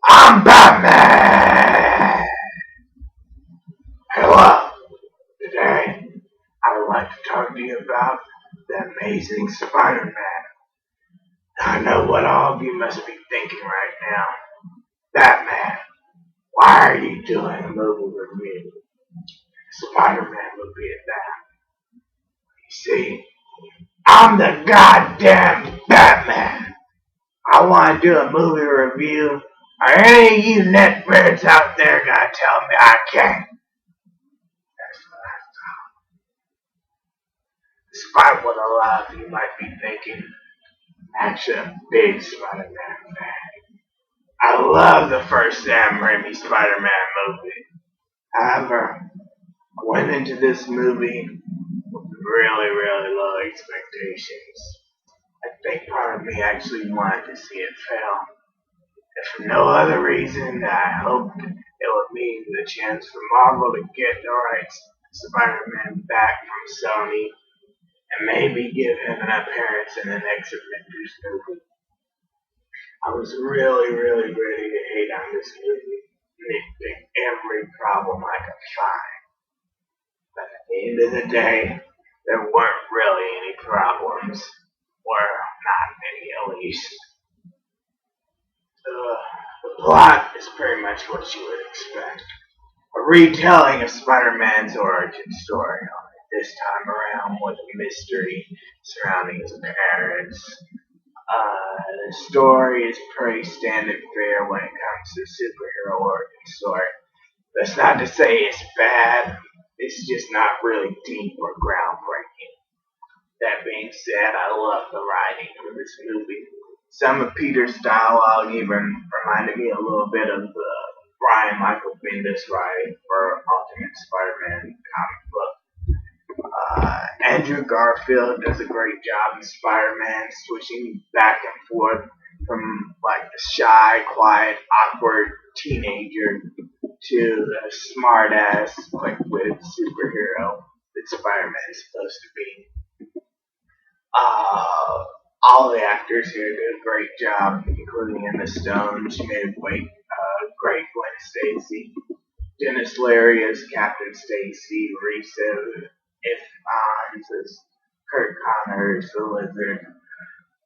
I'm Batman! Hello! Today, I would like to talk to you about the amazing Spider-Man. I know what all of you must be thinking right now. Batman, why are you doing a movie review? Spider-Man movie at that. You see, I'm the goddamn Batman! I want to do a movie review. Are any of you netbirds out there gonna tell me I can't? Despite what a lot of you might be thinking, I'm actually a big Spider-Man fan. I love the first Sam Raimi Spider-Man movie. However, I went into this movie with really low expectations. I think part of me actually wanted to see it fail. If for no other reason, I hoped it would mean the chance for Marvel to get the rights to Spider-Man back from Sony and maybe give him an appearance in the next Avengers movie. I was really ready to hate on this movie, nitpick every problem I could find. But at the end of the day, there weren't really any problems, or not any at least. The plot is pretty much what you would expect. A retelling of Spider-Man's origin story, this time around with a mystery surrounding his parents. The story is pretty standard fare when it comes to superhero origin story. That's not to say it's bad, it's just not really deep or groundbreaking. That being said, I love the writing for this movie. Some of Peter's dialogue even reminded me a little bit of the Brian Michael Bendis writing for Ultimate Spider-Man comic book. Andrew Garfield does a great job in Spider-Man, switching back and forth from like the shy, quiet, awkward teenager to the smart-ass, quick-witted superhero that Spider-Man is supposed to be. All the actors here did a great job, including Emma Stone. She made a great Gwen Stacy. Dennis Leary as Captain Stacy, Risa Ifans as Kurt Connors, the Lizard.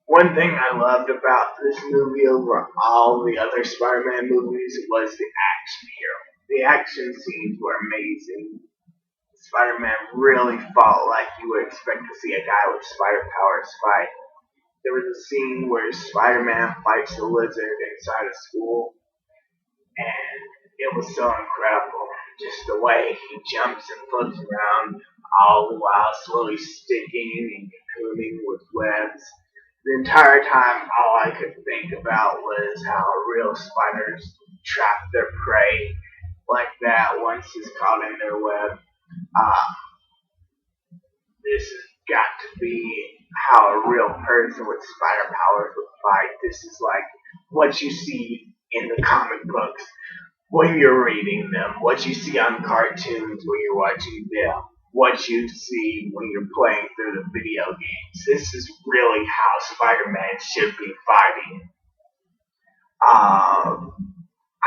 One thing I loved about this movie over all the other Spider-Man movies was the action here. The action scenes were amazing. Spider-Man really felt like you would expect to see a guy with spider powers fight. There was a scene where Spider-Man fights a lizard inside a school, and it was so incredible. Just the way he jumps and flips around, all the while slowly sticking and cocooning with webs. The entire time, all I could think about was how real spiders trap their prey like that once it's caught in their web. This has got to be how a real person with spider powers would fight. This is like what you see in the comic books when you're reading them, what you see on cartoons when you're watching them, what you see when you're playing through the video games. This is really how Spider-Man should be fighting.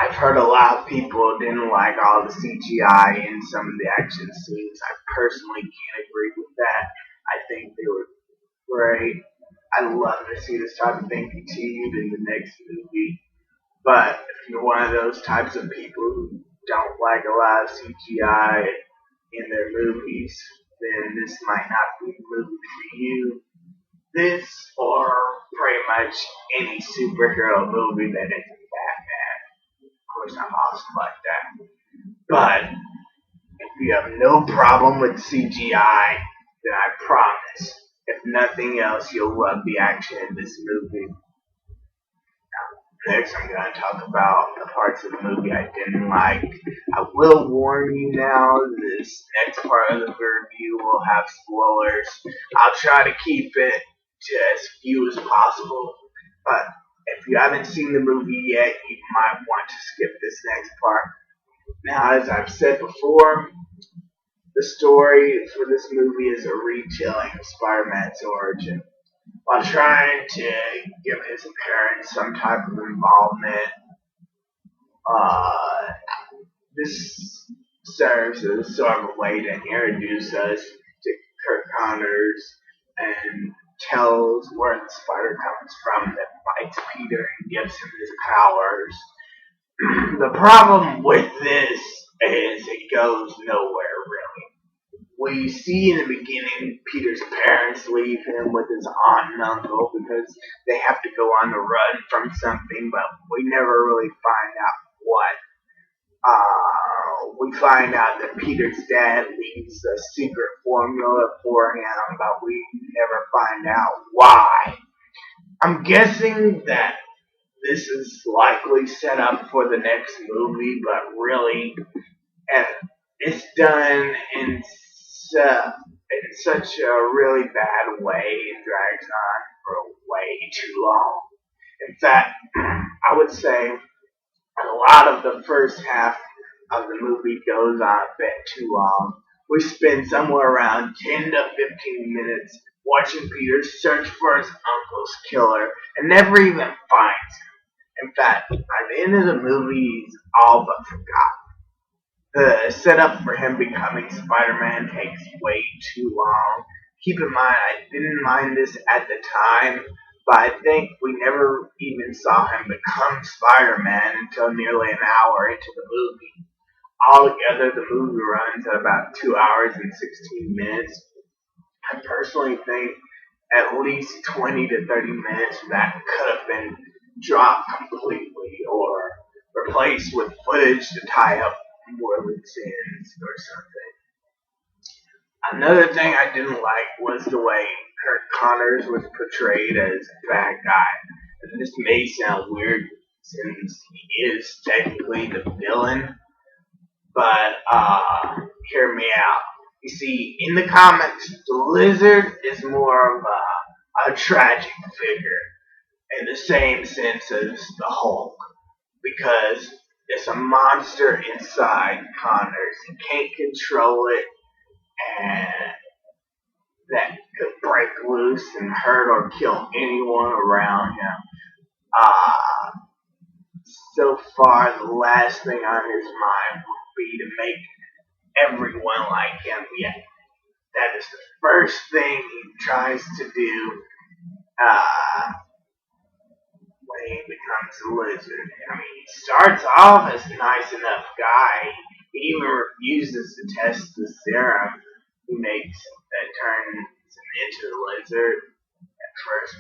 I've heard a lot of people didn't like all the CGI in some of the action scenes. I personally can't agree with that. I think they were great. I'd love to see this type of thing continued in the next movie. But if you're one of those types of people who don't like a lot of CGI in their movies, then this might not be a movie for you. This, or pretty much any superhero movie that isn't Batman. Of course, I'm awesome like that. But if you have no problem with CGI, then I promise, if nothing else, you'll love the action in this movie. Next, I'm going to talk about the parts of the movie I didn't like. I will warn you now, this next part of the review will have spoilers. I'll try to keep it to as few as possible, but if you haven't seen the movie yet, you might want to skip this next part. Now, as I've said before, the story for this movie is a retelling of Spider-Man's origin, while trying to give his parents some type of involvement. Uh, this serves as sort of a way to introduce us to Kirk Connors and tells where the spider comes from that bites Peter and gives him his powers. The problem with this is it goes nowhere really. We see in the beginning Peter's parents leave him with his aunt and uncle because they have to go on the run from something, but we never really find out what. We find out that Peter's dad leaves a secret formula for him, but we never find out why. I'm guessing that this is likely set up for the next movie, but really, and it's done in such a really bad way. It drags on for way too long. In fact, I would say a lot of the first half of the movie goes on a bit too long. We spend somewhere around 10 to 15 minutes watching Peter search for his uncle's killer and never even finds him. In fact, by the end of the movie, he's all but forgotten. The setup for him becoming Spider-Man takes way too long. Keep in mind, I didn't mind this at the time, but I think we never even saw him become Spider-Man until nearly an hour into the movie. Altogether, the movie runs at about 2 hours and 16 minutes. I personally think at least 20 to 30 minutes of that could have been dropped completely or replaced with footage to tie up more loose ends or something. Another thing I didn't like was the way Kirk Connors was portrayed as a bad guy. And this may sound weird since he is technically the villain, but hear me out. You see, in the comics, the Lizard is more of a tragic figure in the same sense as the Hulk, because it's a monster inside Connors. He can't control it, and that could break loose and hurt or kill anyone around him. Uh, so far, the last thing on his mind would be to make everyone like him. Yet that is the first thing he tries to do uh, when he becomes a lizard. I mean, he starts off as a nice enough guy. He even refuses to test the serum he makes that turns him into the lizard at first.